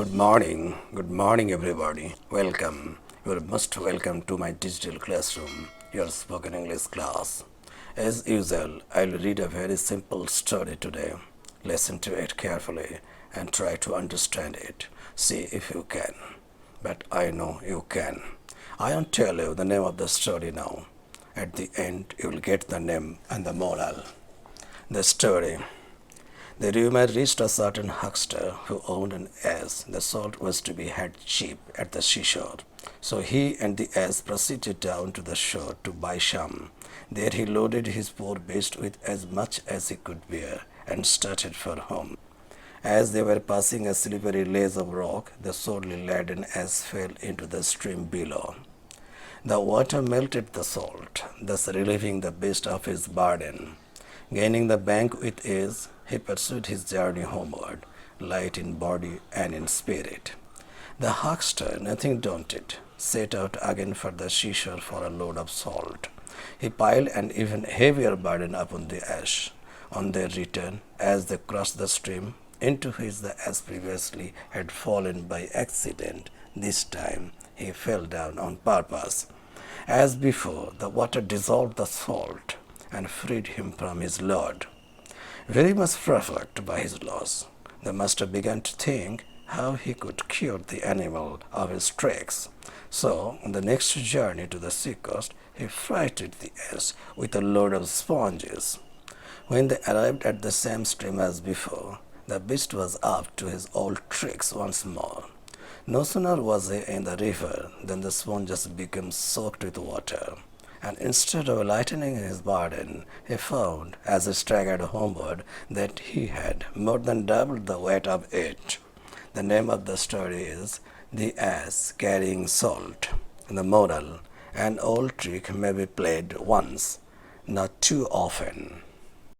Good morning, everybody. Welcome. You are most welcome to my digital classroom, your spoken English class. As usual, I'll read a very simple story today. Listen to it carefully and try to understand it. See if you can. But I know you can. I won't tell you the name of the story now. At the end, you will get the name and the moral. The story. The rumor reached a certain huckster who owned an ass. The salt was to be had cheap at the seashore. So he and the ass proceeded down to the shore to buy some. There he loaded his poor beast with as much as he could bear and started for home. As they were passing a slippery ledge of rock, the sorely laden ass fell into the stream below. The water melted the salt, thus relieving the beast of his burden. Gaining the bank with ease, he pursued his journey homeward, light in body and in spirit. The huckster, nothing daunted, set out again for the seashore for a load of salt. He piled an even heavier burden upon the ass. On their return, as they crossed the stream, into which the ass previously had fallen by accident, this time he fell down on purpose. As before, the water dissolved the salt and freed him from his load. Very much perplexed by his loss, the master began to think how he could cure the animal of his tricks. So, on the next journey to the seacoast, he freighted the ass with a load of sponges. When they arrived at the same stream as before, the beast was up to his old tricks once more. No sooner was he in the river than the sponges became soaked with water, and instead of lightening his burden, he found, as he staggered homeward, that he had more than doubled the weight of it. The name of the story is The Ass Carrying Salt. The moral: an old trick may be played once, not too often.